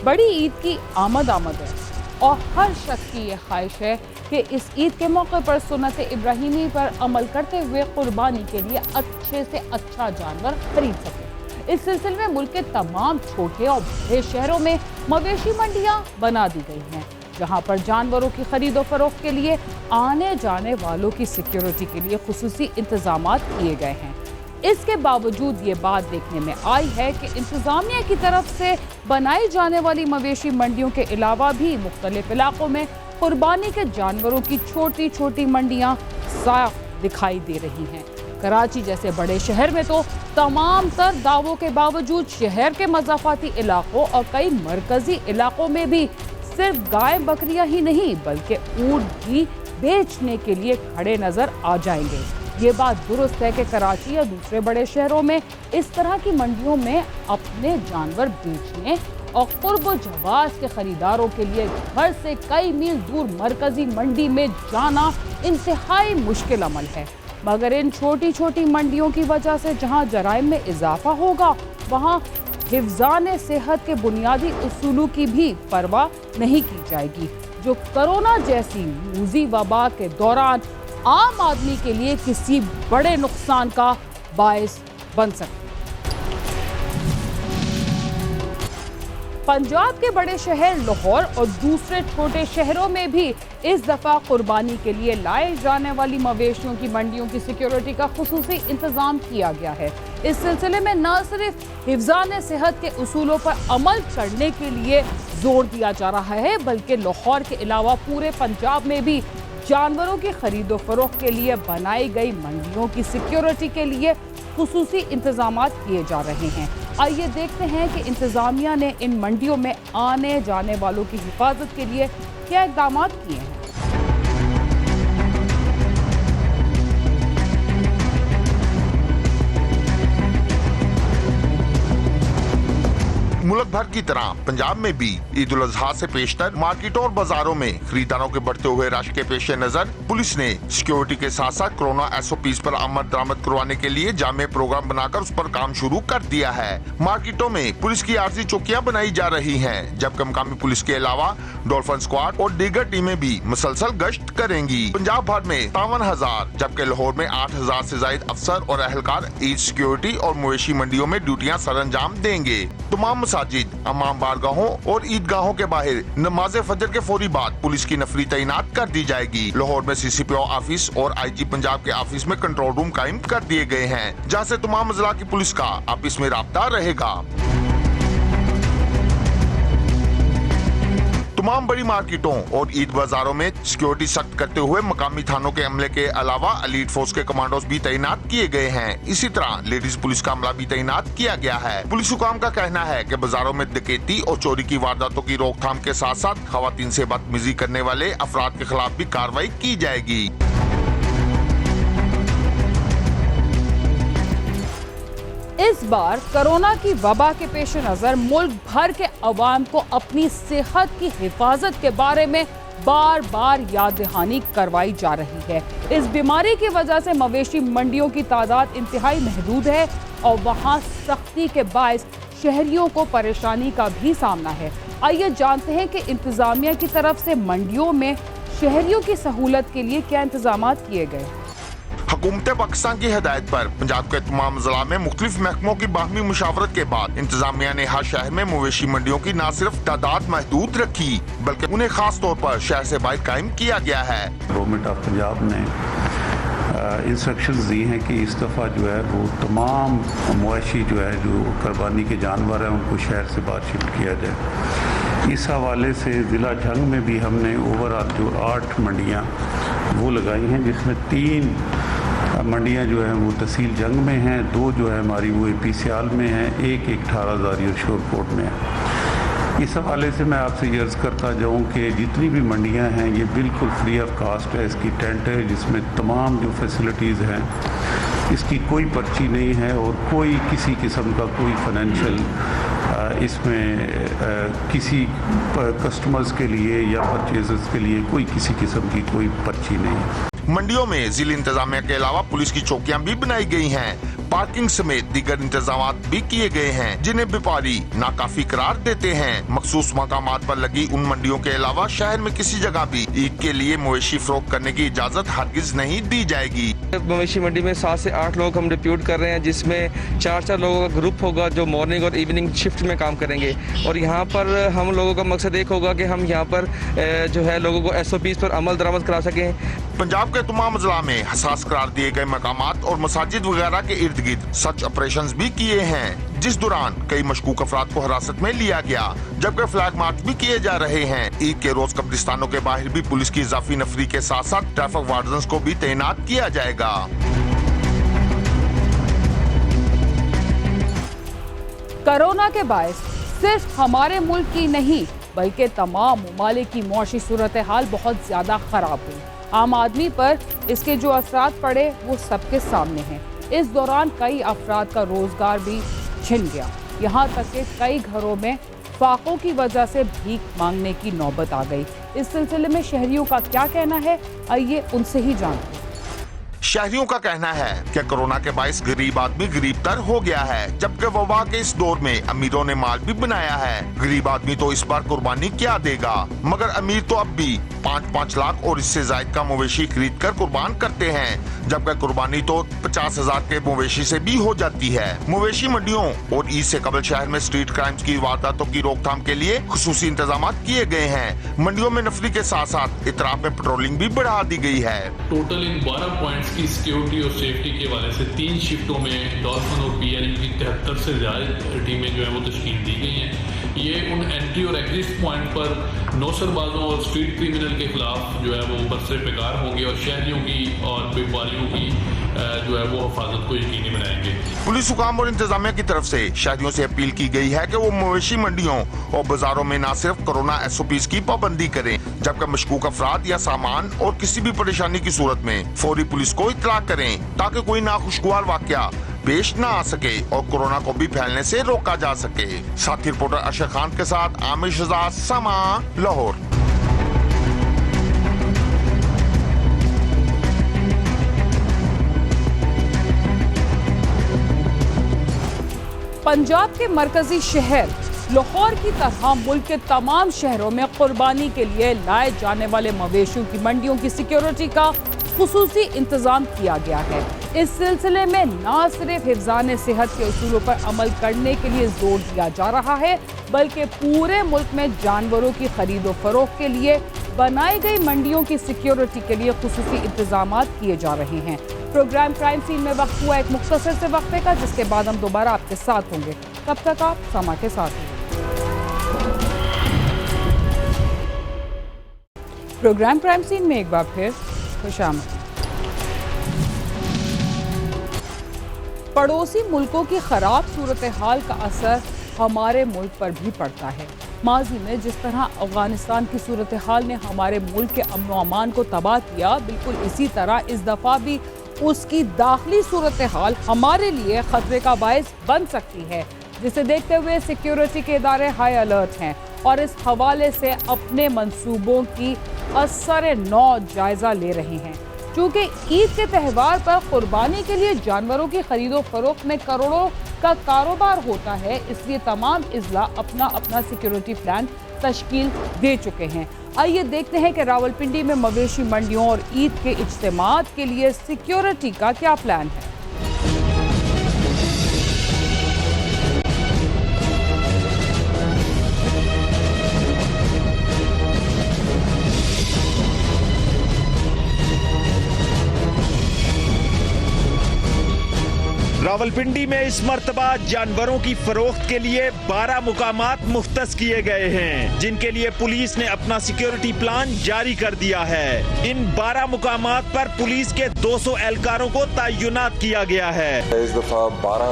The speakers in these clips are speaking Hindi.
बड़ी ईद की आमद है और हर शख्स की ये ख्वाहिश है कि इस ईद के मौके पर सुन्नत इब्राहिमी पर अमल करते हुए कुर्बानी के लिए अच्छे से अच्छा जानवर खरीद सके। इस सिलसिले में मुल्क के तमाम छोटे और बड़े शहरों में मवेशी मंडियां बना दी गई हैं, जहां पर जानवरों की खरीदो फरोख्त के लिए आने जाने वालों की सिक्योरिटी के लिए खुसूसी इंतजाम किए गए हैं। इसके बावजूद ये बात देखने में आई है कि इंतजामिया की तरफ से बनाई जाने वाली मवेशी मंडियों के अलावा भी मुख्तलिफ इलाकों में कुर्बानी के जानवरों की छोटी छोटी मंडियां साफ दिखाई दे रही हैं। कराची जैसे बड़े शहर में तो तमाम तर दावों के बावजूद शहर के मज़ाफ़ाती इलाकों और कई मरकजी इलाकों में भी सिर्फ गाय बकरियां ही नहीं बल्कि ऊंट भी बेचने के लिए खड़े नजर आ जाएंगे। ये बात दुरुस्त है कि कराची या दूसरे बड़े शहरों में इस तरह की मंडियों में अपने जानवर बेचने और कुर्ब जवाज के खरीदारों के लिए घर से कई मील दूर मरकजी मंडी में जाना इंतहाई मुश्किल अमल है। मगर इन छोटी छोटी मंडियों की वजह से जहां जराइम में इजाफा होगा, वहां हिफ्ज़ान सेहत के बुनियादी उसूलों की भी परवाह नहीं की जाएगी, जो कोरोना जैसी मूजी वबा के दौरान आम आदमी के लिए किसी बड़े नुकसान का बायस बन सकती है। पंजाब के बड़े शहर लाहौर और दूसरे छोटे शहरों में भी इस दफा कुर्बानी के लिए लाए जाने वाली मवेशियों की मंडियों की सिक्योरिटी का खुसूसी इंतजाम किया गया है। इस सिलसिले में न सिर्फ हिफ्ज़ान सेहत के उसूलों पर अमल करने के लिए जोर दिया जा रहा है, बल्कि लाहौर के अलावा पूरे पंजाब में भी जानवरों की खरीदो फरोख्त के लिए बनाई गई मंडियों की सिक्योरिटी के लिए खुसूसी इंतजाम किए जा रहे हैं। आइए देखते हैं कि इंतजामिया ने इन मंडियों में आने जाने वालों की हिफाजत के लिए क्या इक़दाम किए हैं। मुल्क भर की तरह पंजाब में भी ईद उल अजहा से पेशतर मार्केटों और बाजारों में खरीदारों के बढ़ते हुए रश के पेश नजर पुलिस ने सिक्योरिटी के साथ साथ कोरोना SOPs पर अमल दरामद करवाने के लिए जामे प्रोग्राम बनाकर उस पर काम शुरू कर दिया है। मार्केटों में पुलिस की आर्जी चौकियां बनाई जा रही हैं, जबकि मकामी पुलिस के अलावा डॉल्फिन स्क्वाड और दीगर टीमें भी मुसलसल गश्त करेंगी। पंजाब भर में 53,000 जबकि लाहौर में 8,000 से ज्यादा अफसर और एहलकार ईद सिक्योरिटी और मवेशी मंडियों में ड्यूटियां सरअंजाम देंगे। तमाम मसाजिद, अमाम बारगाहों और ईदगाहों के बाहर नमाज फजर के फौरी बाद पुलिस की नफरी तैनात कर दी जाएगी। लाहौर में CCPO ऑफिस और IG पंजाब के ऑफिस में कंट्रोल रूम कायम कर दिए गए हैं, जहां से तमाम अजला की पुलिस का आपस में राब्ता रहेगा। तमाम बड़ी मार्केटों और ईद बाजारों में सिक्योरिटी सख्त करते हुए मकामी थानों के अमले के अलावा एलीट फोर्स के कमांडोज भी तैनात किए गए हैं। इसी तरह लेडीज पुलिस का अमला भी तैनात किया गया है। पुलिस हुकाम का कहना है कि बाजारों में डकैती और चोरी की वारदातों की रोकथाम के साथ साथ खवातीन से बदतमीजी करने वाले अफराद के खिलाफ भी कार्रवाई की जाएगी। इस बार कोरोना की वबा के पेश नजर मुल्क भर के अवाम को अपनी सेहत की हिफाजत के बारे में बार बार याद दहानी करवाई जा रही है। इस बीमारी की वजह से मवेशी मंडियों की तादाद इंतहाई महदूद है और वहां सख्ती के बायस शहरियों को परेशानी का भी सामना है। आइए जानते हैं कि इंतजामिया की तरफ से मंडियों में शहरियों की सहूलत के लिए क्या इंतजाम किए गए। हुकूमत पाकिस्तान की हिदायत पर पंजाब के तमाम जिला में मुख्तलिफ महकमों की बाहमी मुशावरत के बाद इंतजामिया ने हर शहर में मवेशी मंडियों की न सिर्फ तादाद महदूद रखी बल्कि उन्हें खास तौर पर शहर से बाहर कायम किया गया है। गवर्नमेंट ऑफ पंजाब ने इंस्ट्रक्शंस दी हैं कि इस दफ़ा जो है वो तमाम मवेशी जो है जो कुर्बानी के जानवर हैं उनको शहर से बाहर शिफ्ट किया जाए। इस हवाले से ज़िला जंग में भी हमने ओवरऑल जो 8 मंडियाँ वो लगाई हैं, जिसमें 3 मंडियां जो है वो तहसील जंग में हैं, 2 जो है हमारी वो AP सियाल में हैं, एक 18,000 और शोरकोट में है। इस हवाले से मैं आपसे ये अर्ज़ करता जाऊँ कि जितनी भी मंडियां हैं ये बिल्कुल फ्री ऑफ कास्ट है। इसकी टेंट है जिसमें तमाम जो फैसिलिटीज़ हैं, इसकी कोई पर्ची नहीं है और कोई किसी किस्म का कोई फाइनेंशियल इसमें किसी कस्टमर्स के लिए या परचेजर्स के लिए कोई किसी किस्म की कोई पर्ची नहीं है। मंडियों में जिला इंतजामिया के अलावा पुलिस की चौकियां भी बनाई गई हैं। पार्किंग समेत दीगर इंतजाम भी किए गए हैं, जिन्हें व्यापारी नाकाफी करार देते हैं। मखसूस मकामात पर लगी उन मंडियों के अलावा शहर में किसी जगह भी ईद के लिए मवेशी फरोख्त करने की इजाजत हरगिज नहीं दी जाएगी। मवेशी मंडी में 7 से 8 लोग हम डिप्यूट कर रहे हैं, जिसमें 4-4 लोगों का ग्रुप होगा जो मॉर्निंग और इवनिंग शिफ्ट में काम करेंगे। और यहाँ पर हम लोगों का मकसद एक होगा कि हम यहाँ पर जो है लोगों को SOPs पर अमल दरामद करा सकें। पंजाब के तमाम अजला में हसास करार दिए गए मकामात और मसाजिद वगैरह के इर्द गिर्द सर्च ऑपरेशन भी किए हैं, जिस दौरान कई मशकूक अफराद को हिरासत में लिया गया, जबकि फ्लैग मार्च भी किए जा रहे हैं। ईद के रोज कब्रिस्तानों के बाहर भी पुलिस की इजाफी नफरी के साथ साथ ट्रैफिक वार्डन्स को भी तैनात किया जाएगा। कोरोना के बायस सिर्फ हमारे मुल्क की नहीं बल्कि तमाम ममालिक की मौशी सूरत हाल बहुत ज्यादा खराब हुई। आम आदमी पर इसके जो असरात पड़े वो सबके सामने हैं। इस दौरान कई अफराद का रोजगार भी छिन गया, यहाँ तक कि कई घरों में फाकों की वजह से भीख मांगने की नौबत आ गई। इस सिलसिले में शहरियों का क्या कहना है, आइए उनसे ही जानते हैं। शहरियों का कहना है कि कोरोना के बायस गरीब आदमी गरीब तर हो गया है, जबकि वबा के इस दौर में अमीरों ने माल भी बनाया है। गरीब आदमी तो इस बार कुर्बानी क्या देगा, मगर अमीर तो अब भी 5-5 लाख और इससे ज्यादा का मवेशी खरीद कर कुर्बान करते हैं, जबकि कुर्बानी तो 50,000 के मवेशी से भी हो जाती है। मवेशी मंडियों और ईद से कबल शहर में स्ट्रीट क्राइम्स की वारदातों की रोकथाम के लिए खुसूसी इंतजाम किए गए हैं। मंडियों में नफरी के साथ साथ इतराफ में पेट्रोलिंग भी बढ़ा दी गई है। टोटल इन 12 पॉइंट्स की सिक्योरिटी और सेफ्टी के हवाले से 3 शिफ्टों में डॉल्फिन और PNM की 73 से ज्यादा टीमें जो है वो तश्कील दी गई हैं। ये उन एंट्री और एग्जिट पॉइंट पर नौसरबाजों और स्ट्रीट क्रिमिनल के खिलाफ जो है वो बरसरे बेकार होंगे और शहरियों की और व्यापारियों की जो है वो हिफाजत को यकीनी बनाएंगे। पुलिस हुकाम और इंतजामिया की तरफ से शहरियों से अपील की गई है कि वो मवेशी मंडियों और बाजारों में न सिर्फ कोरोना SOPs की पाबंदी करें, जबकि मशकूक अफराद या सामान और किसी भी परेशानी की सूरत में फौरी पुलिस को इत्तला करें, ताकि कोई नाखुशगवार वाकया पेश न आ सके और कोरोना को भी फैलने से रोका जा सके। साथी रिपोर्टर अशर खान के साथ आमिर शहजाद, समा, लाहौर। पंजाब के मरकजी शहर लाहौर की तरह मुल्क के तमाम शहरों में कुर्बानी के लिए लाए जाने वाले मवेशियों की मंडियों की सिक्योरिटी का खुसूसी इंतजाम किया गया है। इस सिलसिले में न सिर्फ हिफ्ज़ान सेहत के उसूलों पर अमल करने के लिए जोर दिया जा रहा है, बल्कि पूरे मुल्क में जानवरों की खरीदो फरोख्त के लिए बनाई गई मंडियों की सिक्योरिटी के लिए खुसूसी इंतजाम किए जा रहे हैं। प्रोग्राम क्राइम सीन में वक्त हुआ एक मुख्तसर से वक्फे का, जिसके बाद हम दोबारा आपके साथ होंगे। तब तक आप समा के साथ होंगे। प्रोग्राम क्राइम सीन में एक बार फिर खुशामद। पड़ोसी मुल्कों की खराब सूरत हाल का असर हमारे मुल्क पर भी पड़ता है। माजी में जिस तरह अफगानिस्तान की सूरत हाल ने हमारे मुल्क के अमन व अमान को तबाह किया, बिल्कुल इसी तरह इस दफ़ा भी उसकी दाखिली सूरत हाल हमारे लिए खतरे का बायस बन सकती है, जिसे देखते हुए सिक्योरिटी के इदारे हाई अलर्ट हैं और इस हवाले से अपने मंसूबों की असर नौ जायजा ले रहे हैं। चूँकि ईद के त्यौहार पर कुर्बानी के लिए जानवरों की खरीदो फरोख्त में करोड़ों का कारोबार होता है, इसलिए तमाम इजला अपना अपना सिक्योरिटी प्लान तश्कील दे चुके हैं। आइए देखते हैं कि रावलपिंडी में मवेशी मंडियों और ईद के इज्तिमात के लिए सिक्योरिटी का क्या प्लान है। रावलपिंडी में इस मर्तबा जानवरों की फरोख्त के लिए 12 मुकामात मुख्तस किए गए हैं, जिनके लिए पुलिस ने अपना सिक्योरिटी प्लान जारी कर दिया है। इन 12 मुकामात पर पुलिस के 200 एहलकारों को तैनात किया गया है। इस दफा 12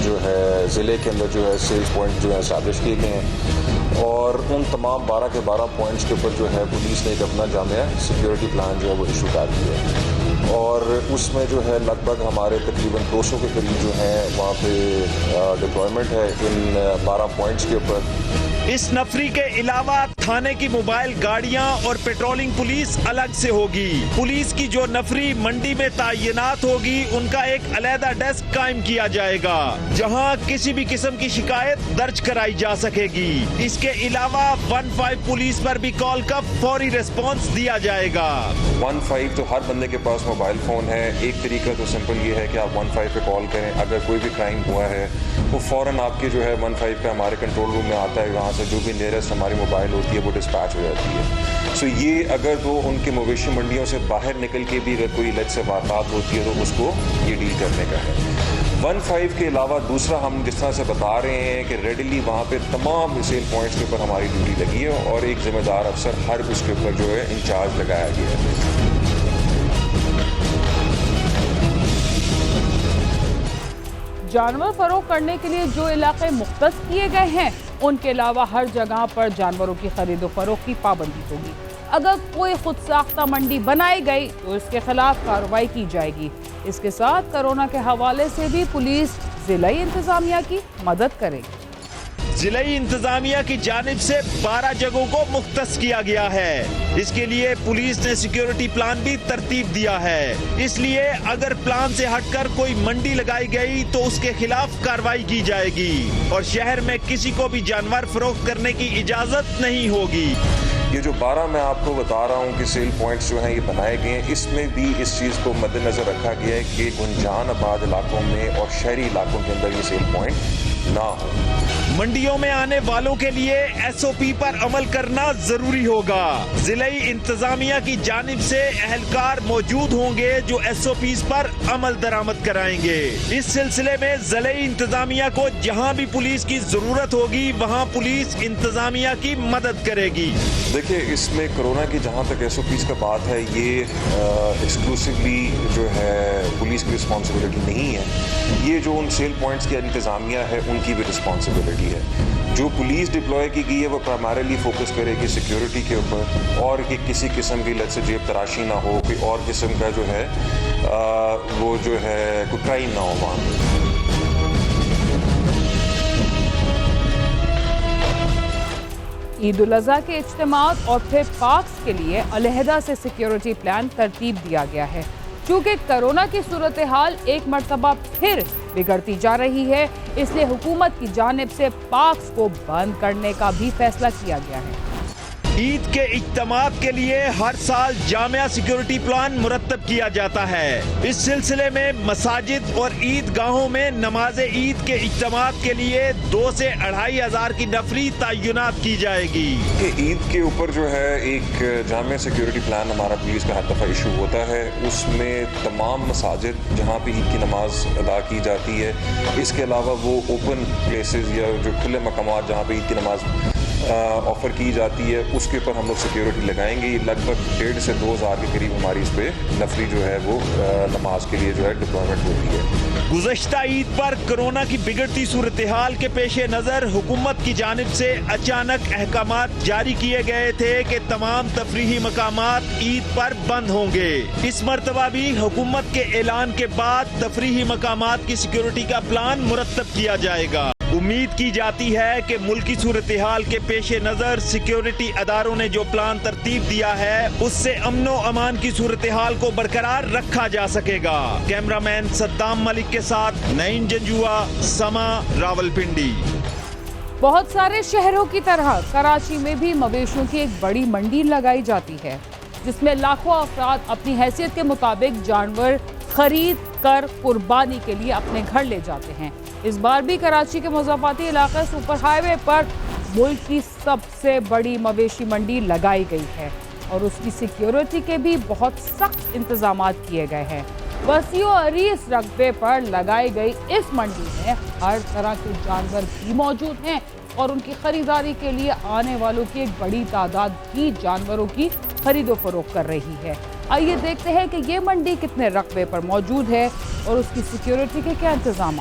जो है जिले के अंदर जो है सेल्स पॉइंट जो है एस्टैब्लिश किए गए हैं और उन तमाम 12 के 12 पॉइंट्स के ऊपर जो है पुलिस ने एक अपना जामिया सिक्योरिटी प्लान जो है वो इशू कर दिया है और उसमें जो है लगभग हमारे तकरीबन 200 के करीब जो है वहाँ पे डिप्लॉयमेंट है इन 12 पॉइंट्स के ऊपर इस नफरी के अलावा थाने की मोबाइल गाड़ियां और पेट्रोलिंग पुलिस अलग से होगी। पुलिस की जो नफरी मंडी में तैनात होगी उनका एक अलहदा डेस्क कायम किया जाएगा जहां किसी भी किस्म की शिकायत दर्ज कराई जा सकेगी। इसके अलावा 15 पुलिस पर भी कॉल का फौरी रिस्पांस दिया जाएगा। 15 तो हर बंदे के पास मोबाइल फोन है। एक तरीका तो सिंपल ये है कि आप 15 पे कॉल करें। अगर कोई भी क्राइम हुआ है वो फौरन आपके जो है 15 पे हमारे कंट्रोल रूम में आता है। वहाँ से जो भी नियरेस्ट हमारी मोबाइल होती है वो डिस्पैच हो जाती है। सो ये अगर तो उनके मवेशी मंडियों से बाहर निकल के भी अगर कोई लज से वारदात होती है तो उसको ये डील करने का है। 15 के अलावा दूसरा हम जिस तरह से बता रहे हैं कि रेडिली वहाँ पे तमाम सेल पॉइंट्स के ऊपर हमारी ड्यूटी लगी है और एक जिम्मेदार अफसर हर उसके ऊपर जो है इंचार्ज लगाया गया है। जानवर फरोख्त करने के लिए जो इलाके मुख्तस किए गए हैं उनके अलावा हर जगह पर जानवरों की खरीदो फरोख्त की पाबंदी होगी। अगर कोई खुद साख्ता मंडी बनाई गई तो इसके खिलाफ कार्रवाई की जाएगी। इसके साथ कोरोना के हवाले से भी पुलिस जिलाई इंतजामिया की मदद करेगी। जिलाई इंतजामिया की जानिब से 12 जगहों को मुख्तस किया गया है। इसके लिए पुलिस ने सिक्योरिटी प्लान भी तरतीब दिया है। इसलिए अगर प्लान से हटकर कोई मंडी लगाई गई तो उसके खिलाफ कार्रवाई की जाएगी और शहर में किसी को भी जानवर फरोख्त करने की इजाजत नहीं होगी। ये जो 12 मैं आपको बता रहा हूँ कि सेल पॉइंट्स जो हैं ये बनाए गए हैं, इसमें भी इस चीज़ को मद्देनजर रखा गया है कि गुंजान आबाद इलाकों में और शहरी इलाकों के अंदर ये सेल पॉइंट ना हो। मंडियों में आने वालों के लिए SOP पर अमल करना जरूरी होगा। जिलाई इंतजामिया की जानिब से एहलकार मौजूद होंगे जो SOPs पर अमल दरामद कराएंगे। इस सिलसिले में जिलाई इंतजामिया को जहां भी पुलिस की जरूरत होगी वहां पुलिस इंतजामिया की मदद करेगी। देखिए, इसमें कोरोना की जहाँ तक SOPs का बात है ये एक्सक्लूसिवली जो है पुलिस की रिस्पॉन्सिबिलिटी नहीं है। ये जो उन सेल पॉइंट्स की इंतजामिया है उनकी भी रिस्पॉन्सिबिलिटी है। जो पुलिस डिप्लॉय की गई है वो प्राइमरीली फोकस करेगी सिक्योरिटी के ऊपर और कि किसी किस्म की लत से जेब तराशी ना हो, कोई और किस्म का जो है वो जो है कोई क्राइम ना हो वहाँ पर। ईद उल अज़हा के इज्तिमात और फिर पार्क्स के लिए अलहदा से सिक्योरिटी प्लान तरतीब दिया गया है। क्योंकि कोरोना की सूरत हाल एक मरतबा फिर बिगड़ती जा रही है, इसलिए हुकूमत की जानिब से पार्क्स को बंद करने का भी फैसला किया गया है। ईद के इज्तिमात के लिए हर साल जामिया सिक्योरिटी प्लान मुरत्तब किया जाता है। इस सिलसिले में मसाजिद और ईदगाहों में नमाज ईद के इज्तिमात के लिए 2 से 2,500 की नफरी तैनात की जाएगी। ईद के ऊपर जो है एक जामिया सिक्योरिटी प्लान हमारा पुलिस का हर दफ़ा इशू होता है। उसमें तमाम मसाजिद जहाँ पे ईद की नमाज अदा की जाती है, इसके अलावा वो ओपन प्लेसेस या जो खुले मकामात जहाँ पे ईद की नमाज ऑफर की जाती है उसके ऊपर हम लोग सिक्योरिटी लगाएंगे। लगभग 1,500 से 2,000 के करीब हमारी इस पे नफरी जो है वो नमाज के लिए जो है डिप्लॉयमेंट होती है। गुज़श्ता ईद पर कोरोना की बिगड़ती सूरत हाल के पेश नज़र हुकूमत की जानिब से अचानक अहकामात जारी किए गए थे कि तमाम तफरीही मकामात ईद पर बंद होंगे। इस मरतबा भी हुकूमत के ऐलान के बाद तफरीही मकामात की सिक्योरिटी का प्लान मुरत्तब किया जाएगा। उम्मीद की जाती है कि मुल्की सूरत हाल के पेश नज़र सिक्योरिटी अदारों ने जो प्लान तरतीब दिया है उससे अमनो अमान की सूरत हाल को बरकरार रखा जा सकेगा। कैमरामैन सद्दाम मलिक के साथ नईम जंजुआ, समा, रावलपिंडी। बहुत सारे शहरों की तरह कराची में भी मवेशियों की एक बड़ी मंडी लगाई जाती है जिसमें लाखों अफराद अपनी हैसियत के मुताबिक जानवर खरीद कर कुर्बानी के लिए अपने घर ले जाते हैं। इस बार भी कराची के मुज़ाफ़ाती इलाके सुपर हाईवे पर मुल्क की सबसे बड़ी मवेशी मंडी लगाई गई है और उसकी सिक्योरिटी के भी बहुत सख्त इंतजाम किए गए हैं। वसीओ अरीस रकबे पर लगाई गई इस मंडी में हर तरह के जानवर भी मौजूद हैं और उनकी खरीदारी के लिए आने वालों की एक बड़ी तादाद भी जानवरों की खरीदो फरोख्त कर रही है। आइए देखते हैं कि ये मंडी कितने रकबे पर मौजूद है और उसकी सिक्योरिटी के क्या इंतजाम।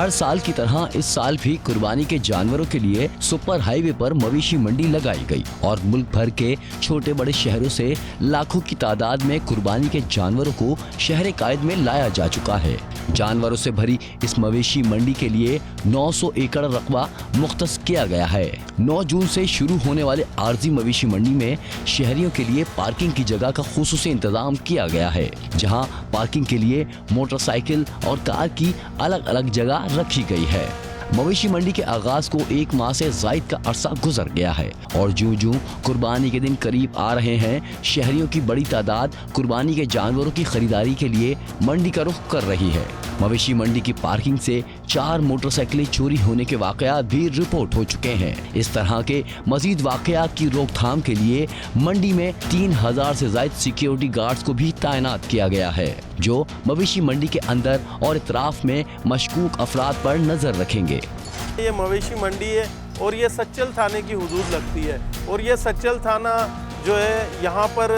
हर साल की तरह इस साल भी कुर्बानी के जानवरों के लिए सुपर हाईवे पर मवेशी मंडी लगाई गई और मुल्क भर के छोटे बड़े शहरों से लाखों की तादाद में कुर्बानी के जानवरों को शहर कायद में लाया जा चुका है। जानवरों से भरी इस मवेशी मंडी के लिए 900 एकड़ रकबा मुख्तस किया गया है। 9 जून से शुरू होने वाले आरजी मवेशी मंडी में शहरियों के लिए पार्किंग की जगह का खुसूसी इंतजाम किया गया है, जहां पार्किंग के लिए मोटरसाइकिल और कार की अलग अलग जगह रखी गई है। मवेशी मंडी के आगाज को 1 माह से जायद का अरसा गुजर गया है और जूं कुर्बानी के दिन करीब आ रहे हैं, शहरियों की बड़ी तादाद कुर्बानी के जानवरों की खरीदारी के लिए मंडी का रुख कर रही है। मवेशी मंडी की पार्किंग से 4 मोटरसाइकिलें चोरी होने के वाकयात भी रिपोर्ट हो चुके हैं। इस तरह के मजीद वाकयात की रोकथाम के लिए मंडी में 3000 से ज्यादा सिक्योरिटी गार्ड्स को भी तैनात किया गया है, जो मवेशी मंडी के अंदर और इतराफ में मशकूक अफराद पर नजर रखेंगे। ये मवेशी मंडी है और ये सच्चल थाने की हुदूद लगती है और ये सच्चल थाना जो है यहाँ पर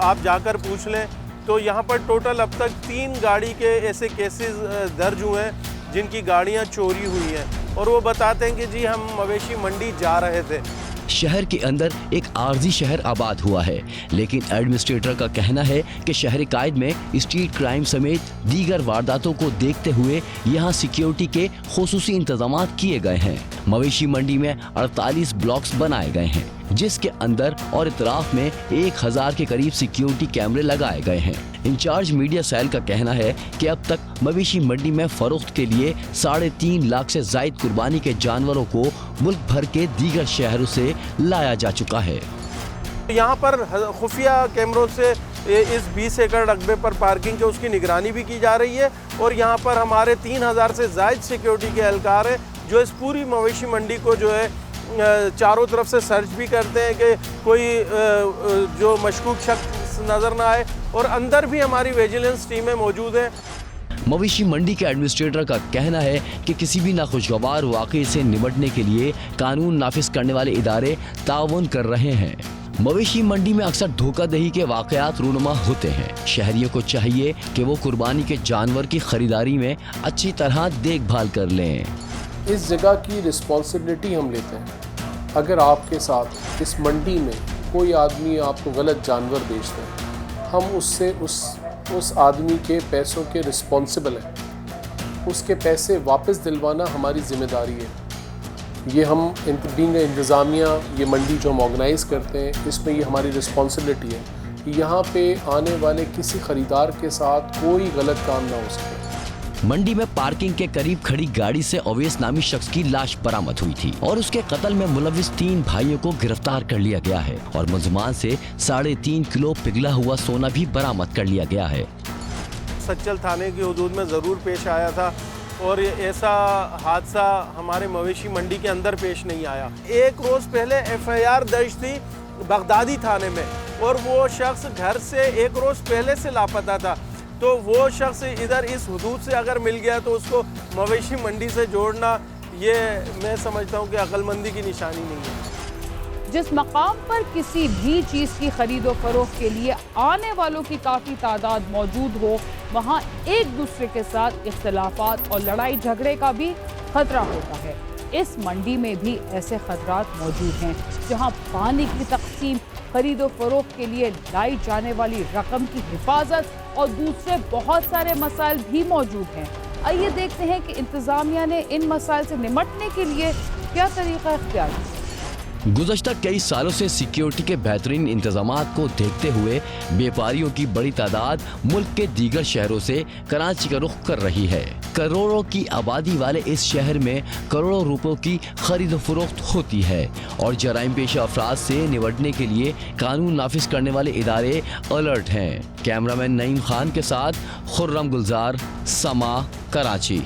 आप जाकर पूछ लें तो यहाँ पर टोटल अब तक 3 गाड़ी के ऐसे केसेस दर्ज हुए हैं जिनकी गाड़ियाँ चोरी हुई हैं और वो बताते हैं कि जी हम मवेशी मंडी जा रहे थे। शहर के अंदर एक आर्जी शहर आबाद हुआ है, लेकिन एडमिनिस्ट्रेटर का कहना है कि शहर कायद में स्ट्रीट क्राइम समेत दीगर वारदातों को देखते हुए यहाँ सिक्योरिटी के खुसूसी इंतजाम किए गए हैं। मवेशी मंडी में 48 ब्लॉक्स बनाए गए हैं, जिसके अंदर और इतराफ में 1000 के करीब सिक्योरिटी कैमरे लगाए गए हैं। इंचार्ज मीडिया सेल का कहना है कि अब तक मवेशी मंडी में फरोख्त के लिए 3.5 लाख से जायद कुर्बानी के जानवरों को मुल्क भर के दीगर शहरों से लाया जा चुका है। यहाँ पर खुफिया कैमरों से इस 20 एकड़ रकबे पर पार्किंग के उसकी निगरानी भी की जा रही है और यहाँ पर हमारे 3000 से जायद सिक्योरिटी के एहलकार हैं जो इस पूरी मवेशी मंडी को जो है चारों तरफ से सर्च भी करते हैं कि कोई जो मशकूक शख्स नज़र ना आए और अंदर भी हमारी विजिलेंस टीमें मौजूद हैं। मवेशी मंडी के एडमिनिस्ट्रेटर का कहना है कि किसी भी नाखुशगवार वाक़े से निपटने के लिए कानून नाफिज करने वाले इदारे ताउन कर रहे हैं। मवेशी मंडी में अक्सर धोखाधड़ी के वाकयात रूनुमा होते हैं। शहरियों को चाहिए कि वो कुर्बानी के जानवर की खरीदारी में अच्छी तरह देखभाल कर लें। इस जगह की रिस्पॉन्सिबिलिटी हम लेते हैं। अगर आपके साथ इस मंडी में कोई आदमी आपको गलत जानवर बेचते हैं, हम उससे उस आदमी के पैसों के रिस्पॉन्सिबल हैं। उसके पैसे वापस दिलवाना हमारी ज़िम्मेदारी है। ये हम बीइंग इंतज़ामिया ये मंडी जो हम ऑर्गेनाइज़ करते हैं, इसमें ये हमारी रिस्पॉन्सिबिलिटी है कि यहाँ पे आने वाले किसी ख़रीदार के साथ कोई गलत काम ना हो सके। मंडी में पार्किंग के करीब खड़ी गाड़ी से अवैस नामी शख्स की लाश बरामद हुई थी और उसके कत्ल में मुलविस 3 भाइयों को गिरफ्तार कर लिया गया है और मुलजमान से 3.5 किलो पिघला हुआ सोना भी बरामद कर लिया गया है। सच्चल थाने की हुदूद में ज़रूर पेश आया था और ऐसा हादसा हमारे मवेशी मंडी के अंदर पेश नहीं आया। 1 रोज़ पहले FIR दर्ज थी बगदादी थाने में और वो शख्स घर से 1 रोज़ पहले से लापता था, तो वो शख्स इधर इस हुदूद से अगर मिल गया तो उसको मवेशी मंडी से जोड़ना, ये मैं समझता हूँ कि अक्लमंदी की निशानी नहीं है। जिस मकाम पर किसी भी चीज़ की खरीदो फरोख्त के लिए आने वालों की काफ़ी तादाद मौजूद हो, वहाँ एक दूसरे के साथ इख्तलाफात और लड़ाई झगड़े का भी खतरा होता है। इस मंडी में भी ऐसे खतरात मौजूद हैं, जहाँ पानी की तकसीम, खरीदो फरोख्त के लिए लाई जाने वाली रकम की हिफाजत और दूसरे बहुत सारे मसाइल भी मौजूद हैं। आइए देखते हैं कि इंतज़ामिया ने इन मसाइल से निपटने के लिए क्या तरीका इख्तियार किया। गुज़श्ता कई सालों से सिक्योरिटी के बेहतरीन इंतजामात को देखते हुए व्यापारियों की बड़ी तादाद मुल्क के दीगर शहरों से कराची का रुख कर रही है। करोड़ों की आबादी वाले इस शहर में करोड़ों रुपयों की खरीद फरोख्त होती है और जराइम पेशा अफराद से निपटने के लिए कानून नाफिज करने वाले इदारे अलर्ट हैं। कैमरामैन नईम खान के साथ खुर्रम गुलजार, समा, कराची।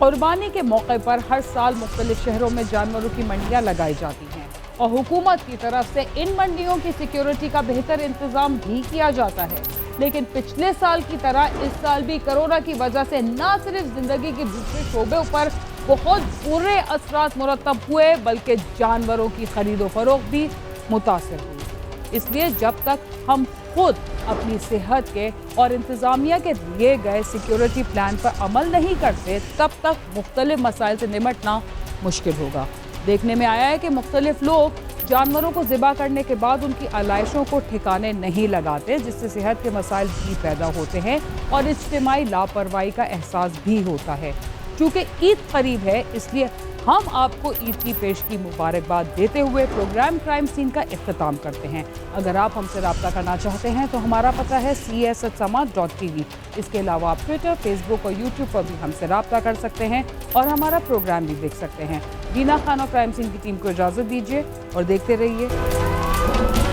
कुर्बानी के मौके पर हर साल मुख्तलिफ शहरों में जानवरों की मंडियां लगाई जाती हैं और हुकूमत की तरफ से इन मंडियों की सिक्योरिटी का बेहतर इंतजाम भी किया जाता है। लेकिन पिछले साल की तरह इस साल भी कोरोना की वजह से न सिर्फ जिंदगी के दूसरे शोबों पर बहुत बुरे असरात मुरतब हुए, बल्कि जानवरों की खरीदो फरोख्त भी मुतासिर हुई। इसलिए जब तक हम खुद अपनी सेहत के और इंतज़ामिया के दिए गए सिक्योरिटी प्लान पर अमल नहीं करते, तब तक मुख्तलिफ मसाइल से निपटना मुश्किल होगा। देखने में आया है कि मुख्तलिफ लोग जानवरों को ज़िबा करने के बाद उनकी आलाइशों को ठिकाने नहीं लगाते, जिससे सेहत के मसाइल भी पैदा होते हैं और इज्तिमाई लापरवाही का एहसास भी होता है। चूँकि ईद करीब है, इसलिए हम आपको ईद की पेश की मुबारकबाद देते हुए प्रोग्राम क्राइम सीन का इख्तिताम करते हैं। अगर आप हमसे रब्ता करना चाहते हैं तो हमारा पता है cs@समाज.tv। इसके अलावा आप ट्विटर, फेसबुक और यूट्यूब पर भी हमसे रब्ता कर सकते हैं और हमारा प्रोग्राम भी देख सकते हैं। दीना खान और क्राइम सीन की टीम को इजाज़त दीजिए और देखते रहिए।